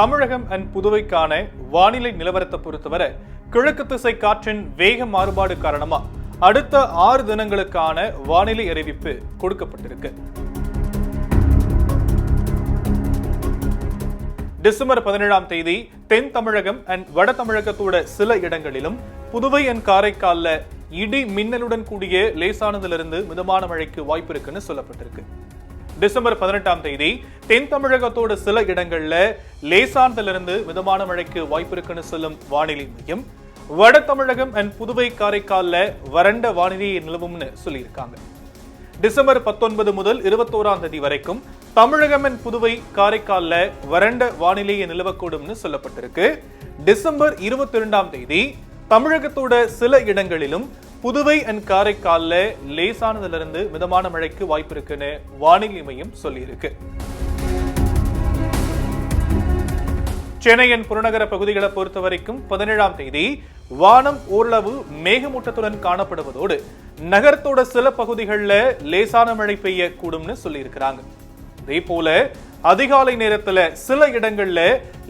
தமிழகம் and புதுவைக்கான வானிலை நிலவரத்தை பொறுத்தவரை கிழக்கு திசை காற்றின் வேக மாறுபாடு காரணமா அடுத்த 6 தினங்களுக்கான வானிலை அறிவிப்பு கொடுக்கப்பட்டிருக்கு. டிசம்பர் 17ஆம் தேதி தென் தமிழகம் அண்ட் வட தமிழகத்தோட சில இடங்களிலும் புதுவை அண்ட் காரைக்கால்ல இடி மின்னலுடன் கூடிய லேசானதிலிருந்து மிதமான மழைக்கு வாய்ப்பு இருக்குன்னு சொல்லப்பட்டிருக்கு. டிசம்பர் 18ஆம் தேதி தென் தமிழகத்தோட சில இடங்கள்ல லேசானதிலிருந்து மிதமான மழைக்கு வாய்ப்பு இருக்குன்னு சொல்லும் வானிலை மையம் வட தமிழகம் அண்ட் புதுவை காரைக்கால்ல வறண்ட வானிலையை நிலவும்னு சொல்லியிருக்காங்க. டிசம்பர் 19 முதல் 21ஆம் தேதி வரைக்கும் தமிழகம் அண்ட் புதுவை காரைக்கால்ல வறண்ட வானிலையை நிலவக்கூடும்னு சொல்லப்பட்டிருக்கு. டிசம்பர் 22ஆம் தேதி தமிழகத்தோட சில இடங்களிலும் புதுவை அண்ட் காரைக்கால்ல லேசானதிலிருந்து மிதமான மழைக்கு வாய்ப்பு இருக்குன்னு வானிலை மையம் சொல்லியிருக்கு. சென்னையின் புறநகர பகுதிகளை பொறுத்த வரைக்கும் 17ஆம் தேதி வானம் ஓரளவு மேகமூட்டத்துடன் காணப்படுவதோடு நகரத்தோட சில பகுதிகளில் லேசான மழை பெய்யக்கூடும்னு சொல்லியிருக்கிறாங்க. அதே போல அதிகாலை நேரத்துல சில இடங்கள்ல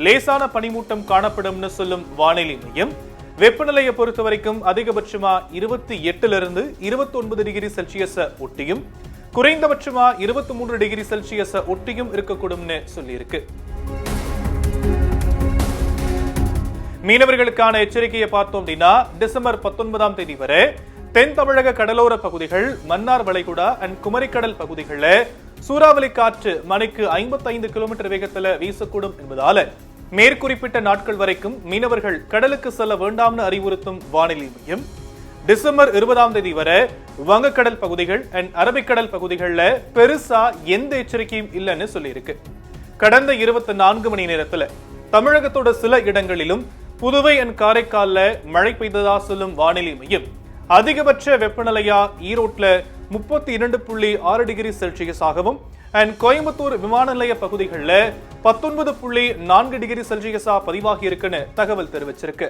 லேசான பனிமூட்டம் காணப்படும்னு சொல்லும் வானிலை மையம் வெப்பநிலையை பொறுத்த வரைக்கும் அதிகபட்சமா 28 29 டிகிரி செல்சியஸ் ஒட்டியும் குறைந்தபட்சமா 23 டிகிரி செல்சியஸ் ஒட்டியும் இருக்கக்கூடும்னு சொல்லியிருக்கு. மீனவர்களுக்கான எச்சரிக்கையை பார்த்தோம் அப்படின்னா டிசம்பர் 19ஆம் தேதி வரை தென் தமிழக கடலோர பகுதிகள் மன்னார் வளைகுடா அண்ட் குமரிக்கடல் பகுதிகளில் சூறாவளி காற்று மணிக்கு 55 கிலோமீட்டர் வேகத்துல வீசக்கூடும் என்பதால மேற்குறிப்பிட்ட நாட்கள் வரைக்கும் மீனவர்கள் கடலுக்கு செல்ல வேண்டாம்னு அறிவுறுத்தும் வானிலை மையம் டிசம்பர் 20ஆம் தேதி வரை வங்கக்கடல் பகுதிகள் அண்ட் அரபிக்கடல் பகுதிகளில் பெருசா எந்த எச்சரிக்கையும் இல்லைன்னு சொல்லியிருக்கு. கடந்த 24 மணி நேரத்துல தமிழகத்தோட சில இடங்களிலும் புதுவை அண்ட் காரைக்கால்ல மழை பெய்ததா சொல்லும் வானிலை மையம் அதிகபட்ச வெப்பநிலையா ஈரோட்ல 32.6 டிகிரி செல்சியஸ் ஆகவும் அண்ட் கோயம்புத்தூர் விமான நிலைய பகுதிகளில் 19.4 டிகிரி செல்சியஸா பதிவாகி இருக்குன்னு தகவல் தெரிவிச்சிருக்கு.